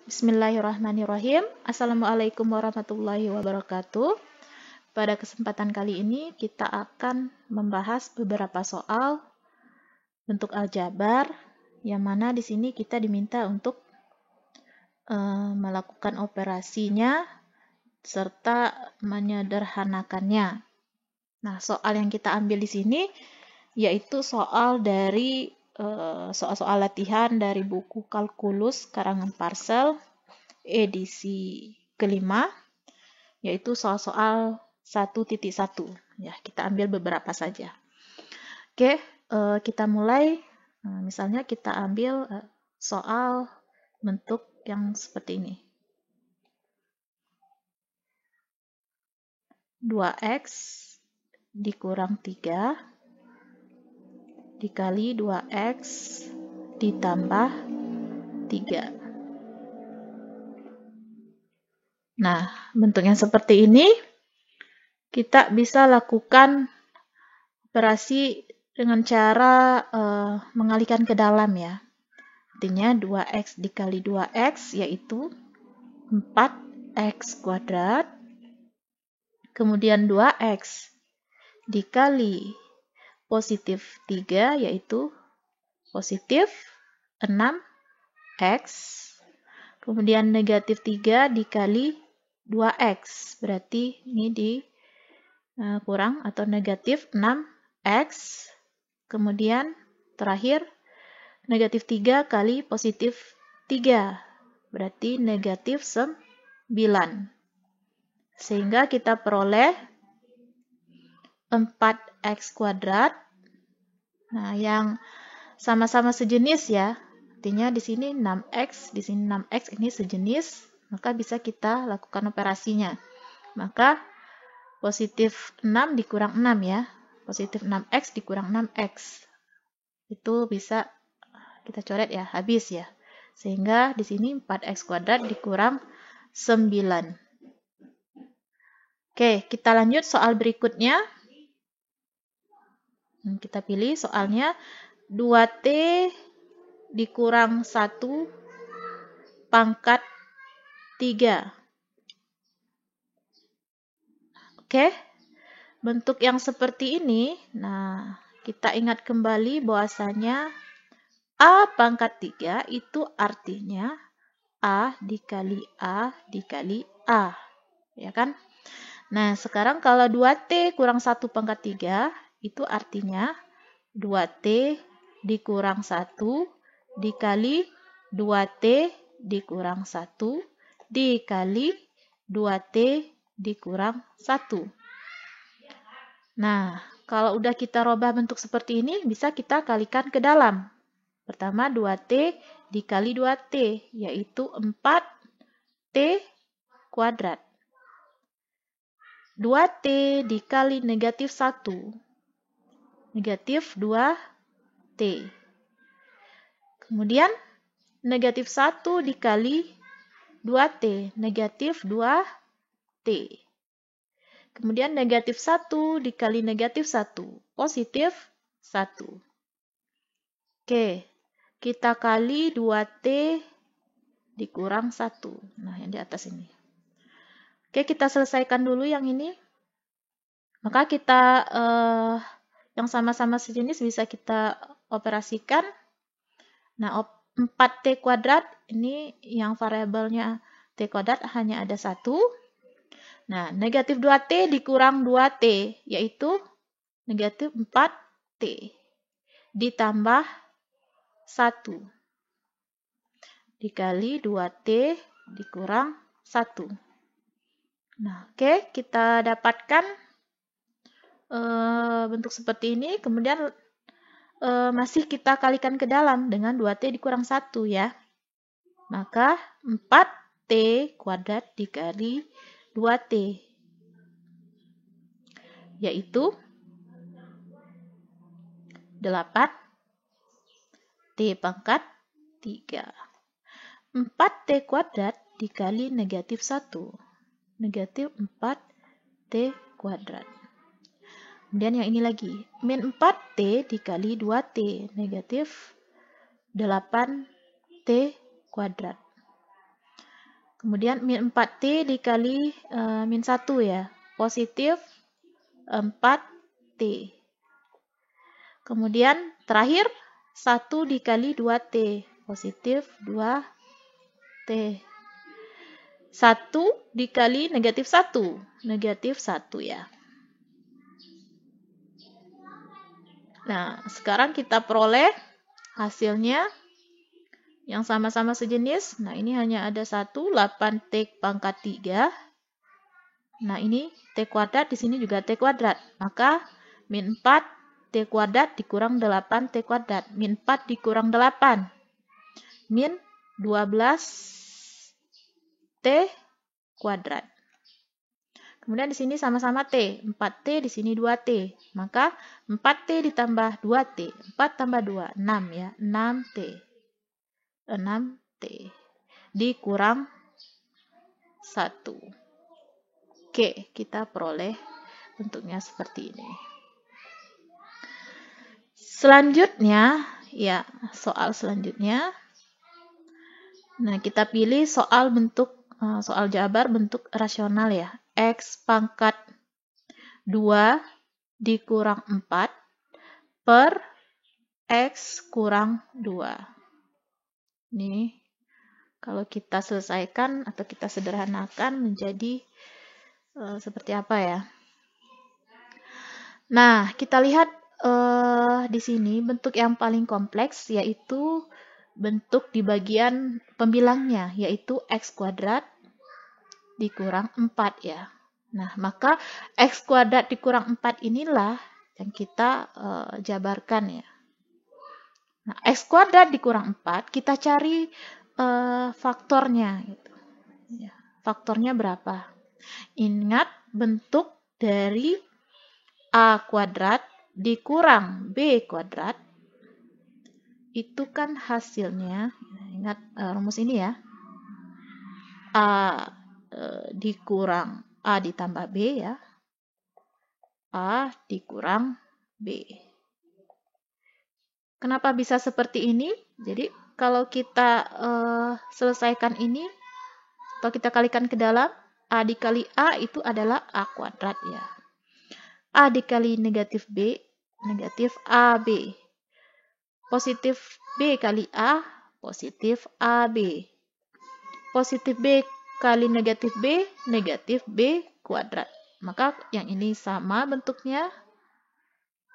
Bismillahirrahmanirrahim. Assalamualaikum warahmatullahi wabarakatuh. Pada kesempatan kali ini kita akan membahas beberapa soal bentuk aljabar yang mana di sini kita diminta untuk melakukan operasinya serta menyederhanakannya. Nah, soal yang kita ambil di sini yaitu soal dari soal-soal latihan dari buku Kalkulus karangan Parsel edisi kelima, yaitu soal-soal 1.1. Ya, kita ambil beberapa saja. Oke, kita mulai. Misalnya kita ambil soal bentuk yang seperti ini. 2x dikurang 3 dikali 2x ditambah 3. Nah, bentuknya seperti ini, kita bisa lakukan operasi dengan cara mengalihkan ke dalam ya. Artinya 2x dikali 2x yaitu 4x kuadrat. Kemudian 2x dikali positif 3 yaitu positif 6x. Kemudian negatif 3 dikali 2x. Berarti ini dikurang atau negatif 6x. Kemudian terakhir negatif 3 kali positif 3. Berarti negatif 9. Sehingga kita peroleh 4x kuadrat. Nah, yang sama-sama sejenis ya. Artinya di sini 6x, di sini 6x, ini sejenis, maka bisa kita lakukan operasinya. Maka positif 6 dikurang 6 ya. Positif 6x dikurang 6x. Itu bisa kita coret ya, habis ya. Sehingga di sini 4x kuadrat dikurang 9. Oke, kita lanjut soal berikutnya. Kita pilih soalnya 2t dikurang 1 pangkat 3. Oke, bentuk yang seperti ini, nah kita ingat kembali bahwasanya A pangkat 3 itu artinya A dikali A dikali A, ya kan? Nah, sekarang kalau 2t kurang 1 pangkat 3, itu artinya 2t dikurang 1 dikali 2t dikurang 1 dikali 2t dikurang 1. Nah, kalau udah kita rubah bentuk seperti ini, bisa kita kalikan ke dalam. Pertama 2t dikali 2t, yaitu 4t kuadrat. 2t dikali negatif 1, negatif 2t. Kemudian negatif 1 dikali 2t, negatif 2t. Kemudian negatif 1 dikali negatif 1, positif 1. Oke, kita kali 2t dikurang 1. Nah, yang di atas ini. Oke, kita selesaikan dulu yang ini. Maka kita yang sama-sama sejenis bisa kita operasikan. Nah, 4t kuadrat ini yang variabelnya t kuadrat hanya ada 1. Nah, negatif 2t dikurang 2t, yaitu negatif 4t. Ditambah 1. Dikali 2t dikurang 1. Nah, oke, kita dapatkan bentuk seperti ini. Kemudian masih kita kalikan ke dalam dengan 2t dikurang 1 ya. Maka 4t kuadrat dikali 2t, yaitu 8t pangkat 3. 4t kuadrat dikali negatif 1, negatif 4t kuadrat. Kemudian yang ini lagi, min 4t dikali 2t, negatif 8t kuadrat. Kemudian min 4T dikali min 1 ya. Positif 4T. Kemudian terakhir 1 dikali 2T. Positif 2T. 1 dikali negatif 1. Negatif 1 ya. Nah, sekarang kita peroleh hasilnya yang sama-sama sejenis. Nah, ini hanya ada 1, 8T pangkat 3. Nah, ini T kuadrat, di sini juga T kuadrat. Maka, min 4 T kuadrat dikurang 8 T kuadrat. Min 4 dikurang 8. Min 12 T kuadrat. Kemudian di sini sama-sama T. 4T, di sini 2T. Maka 4T ditambah 2T. 4 tambah 2, 6 ya. 6T. 6T. Dikurang 1. Oke, kita peroleh bentuknya seperti ini. Selanjutnya, ya, soal selanjutnya. Nah, kita pilih soal jabar bentuk rasional ya. X pangkat 2 dikurang 4 per X kurang 2. Ini kalau kita selesaikan atau kita sederhanakan menjadi seperti apa ya. Nah, kita lihat di sini bentuk yang paling kompleks yaitu bentuk di bagian pembilangnya, yaitu X kuadrat dikurang 4 ya. Nah, maka X kuadrat dikurang 4 inilah yang kita jabarkan ya. Nah, X kuadrat dikurang 4, kita cari faktornya. Gitu. Ya, faktornya berapa? Ingat bentuk dari A kuadrat dikurang B kuadrat, itu kan hasilnya, ingat rumus ini ya, A dikurang A ditambah B ya, A dikurang B. Kenapa bisa seperti ini? Jadi kalau kita selesaikan ini, atau kita kalikan ke dalam, A dikali A itu adalah A kuadrat ya. A dikali negatif B, negatif AB. Positif B kali A, positif AB. Positif B kali negatif B kuadrat. Maka yang ini sama bentuknya,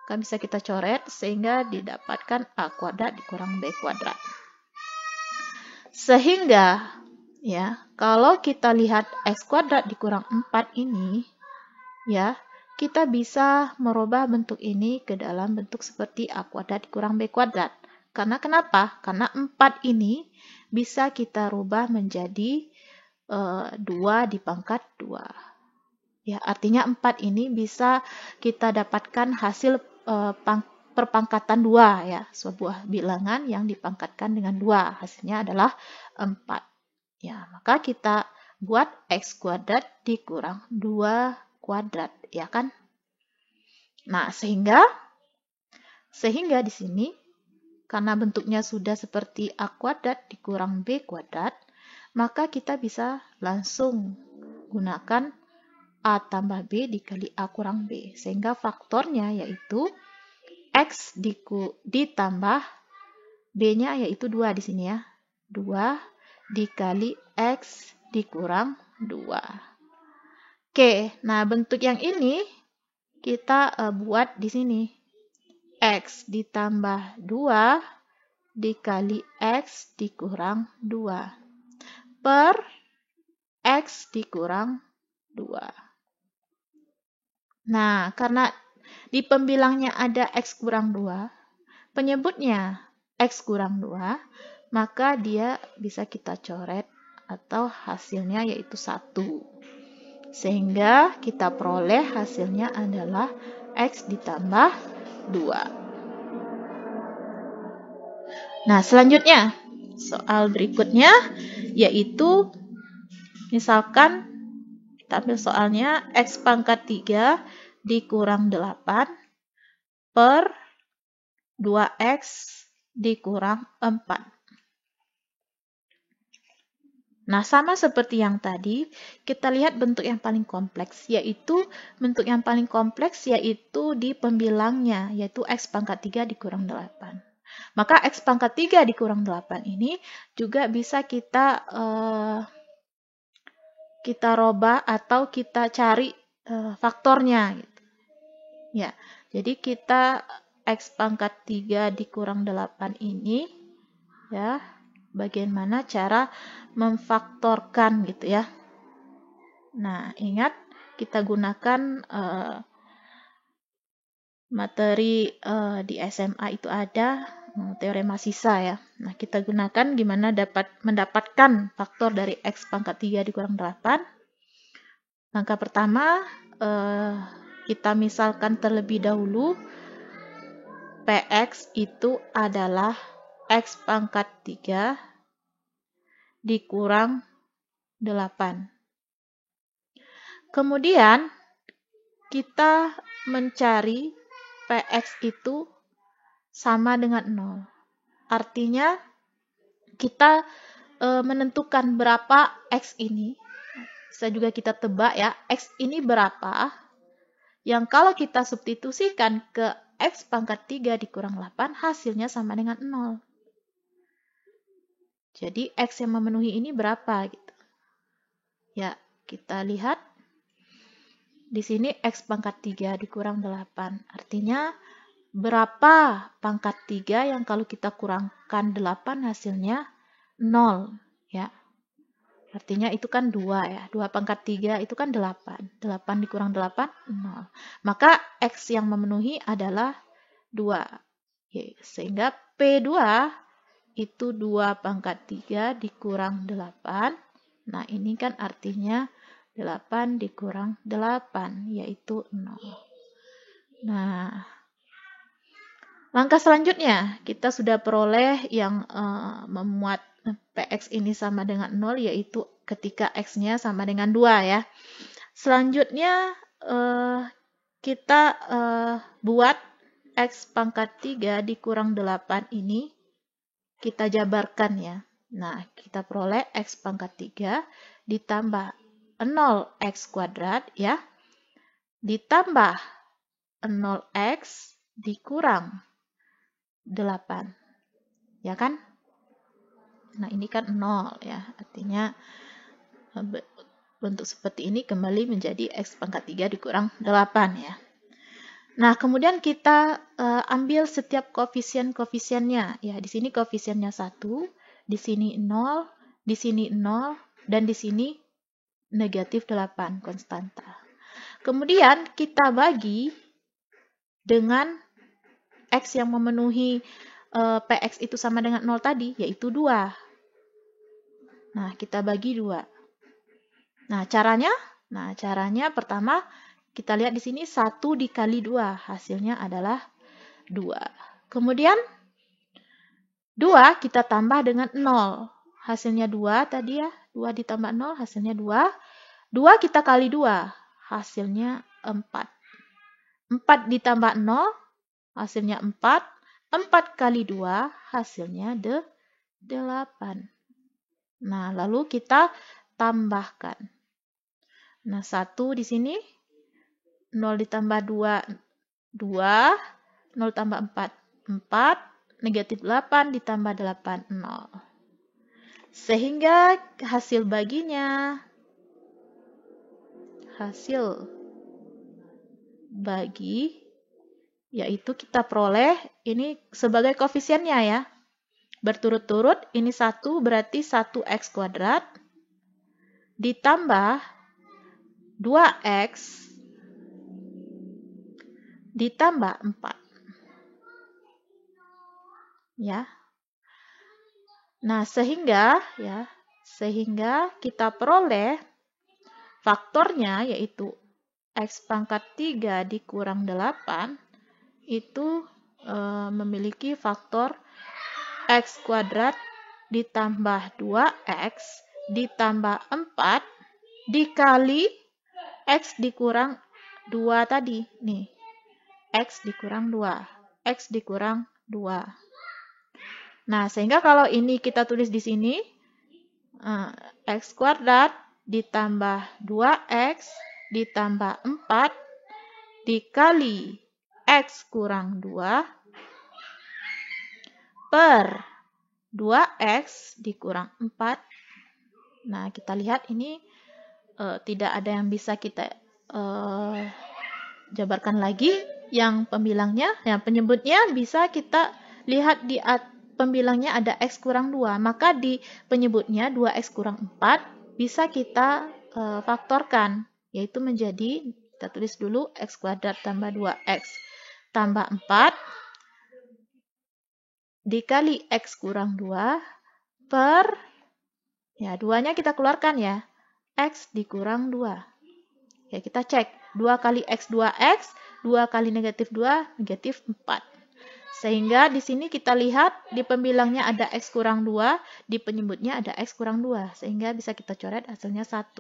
kan bisa kita coret sehingga didapatkan A kuadrat dikurang B kuadrat. Sehingga, ya, kalau kita lihat X kuadrat dikurang 4 ini, ya, kita bisa merubah bentuk ini ke dalam bentuk seperti A kuadrat dikurang B kuadrat. Karena kenapa? Karena 4 ini bisa kita rubah menjadi 2 di pangkat 2. Ya, artinya 4 ini bisa kita dapatkan hasil perpangkatan 2 ya, sebuah bilangan yang dipangkatkan dengan 2. Hasilnya adalah 4. Ya, maka kita buat X kuadrat dikurang 2 kuadrat, ya kan? Nah, sehingga di sini karena bentuknya sudah seperti A kuadrat dikurang B kuadrat, maka kita bisa langsung gunakan A tambah B dikali A kurang B. Sehingga faktornya yaitu X ditambah B-nya yaitu 2 di sini ya. 2 dikali X dikurang 2. Oke, nah bentuk yang ini kita buat di sini. X ditambah 2 dikali X dikurang 2 per X dikurang 2. Nah, karena di pembilangnya ada X kurang 2, penyebutnya X kurang 2, maka dia bisa kita coret atau hasilnya yaitu 1. Sehingga kita peroleh hasilnya adalah X ditambah 2. Nah, selanjutnya, soal berikutnya yaitu misalkan kita ambil soalnya X pangkat 3 dikurang 8 per 2X dikurang 4. Nah, sama seperti yang tadi, kita lihat bentuk yang paling kompleks, yaitu bentuk yang paling kompleks yaitu di pembilangnya, yaitu X pangkat 3 dikurang 8. Maka X pangkat 3 dikurang 8 ini juga bisa kita rubah atau kita cari faktornya. Gitu. Ya, jadi kita X pangkat 3 dikurang 8 ini, ya, bagaimana cara memfaktorkan gitu ya. Nah, ingat kita gunakan materi di SMA itu ada teorema sisa ya. Nah, kita gunakan gimana mendapatkan faktor dari X pangkat 3 dikurang 8. Langkah pertama, kita misalkan terlebih dahulu PX itu adalah X pangkat 3 dikurang 8. Kemudian, kita mencari PX itu sama dengan 0. Artinya, kita menentukan berapa X ini. Bisa juga kita tebak ya, X ini berapa. Yang kalau kita substitusikan ke X pangkat 3 dikurang 8, hasilnya sama dengan 0. Jadi, X yang memenuhi ini berapa? Gitu. Ya, kita lihat. Di sini X pangkat 3 dikurang 8. Artinya, berapa pangkat 3 yang kalau kita kurangkan 8 hasilnya 0. Ya. Artinya itu kan 2 ya. 2 pangkat 3 itu kan 8. 8 dikurang 8, 0. Maka X yang memenuhi adalah 2. Sehingga P2 itu 2 pangkat 3 dikurang 8. Nah, ini kan artinya 8 dikurang 8, yaitu 0. Nah, langkah selanjutnya, kita sudah peroleh yang memuat PX ini sama dengan 0, yaitu ketika X-nya sama dengan 2 ya. Selanjutnya, kita buat X pangkat 3 dikurang 8 ini, kita jabarkan ya. Nah, kita peroleh X pangkat 3 ditambah 0x kuadrat ya, ditambah 0x dikurang 8. Ya kan? Nah, ini kan 0 ya. Artinya bentuk seperti ini kembali menjadi X pangkat 3 dikurang 8 ya. Nah, kemudian kita ambil setiap koefisien-koefisiennya. Ya, di sini koefisiennya 1, di sini 0, di sini 0, dan di sini negatif 8 konstanta. Kemudian kita bagi dengan X yang memenuhi PX itu sama dengan 0 tadi, yaitu 2. Nah, kita bagi 2. Nah, caranya pertama kita lihat di sini 1 dikali 2, hasilnya adalah 2. Kemudian 2 kita tambah dengan 0, hasilnya 2 tadi ya, 2 ditambah 0 hasilnya 2. 2 kita kali 2, hasilnya 4. 4 ditambah 0, hasilnya 4. 4 kali 2, hasilnya 8. Nah, lalu kita tambahkan. Nah, 1 di sini, 0 ditambah 2, 2. 0 tambah 4, 4. Negatif 8 ditambah 8, 0. Sehingga hasil baginya, hasil bagi, yaitu kita peroleh ini sebagai koefisiennya ya. Berturut-turut, ini 1 berarti 1x kuadrat ditambah 2x ditambah 4. Ya. Nah, sehingga kita peroleh faktornya yaitu X pangkat 3 dikurang 8 itu memiliki faktor X kuadrat ditambah 2X ditambah 4 dikali X dikurang 2 tadi. Nih, X dikurang 2. X dikurang 2. Nah, sehingga kalau ini kita tulis di sini, X kuadrat ditambah 2X ditambah 4 dikali X kurang 2 per 2X dikurang 4. Nah, kita lihat ini tidak ada yang bisa kita jabarkan lagi. Yang pembilangnya, yang penyebutnya bisa kita lihat di pembilangnya ada X kurang 2. Maka di penyebutnya 2X kurang 4 bisa kita faktorkan. Yaitu menjadi, kita tulis dulu X kuadrat tambah 2X tambah 4 dikali X kurang 2 per, ya 2-nya kita keluarkan ya, X dikurang 2. Ya kita cek, 2 kali X 2X, 2 kali negatif 2, negatif 4. Sehingga di sini kita lihat di pembilangnya ada X kurang 2, di penyebutnya ada X kurang 2. Sehingga bisa kita coret hasilnya 1.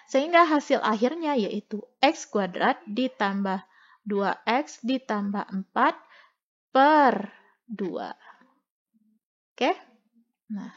Sehingga hasil akhirnya yaitu X kuadrat ditambah 2X ditambah 4 per 2. Oke? Nah.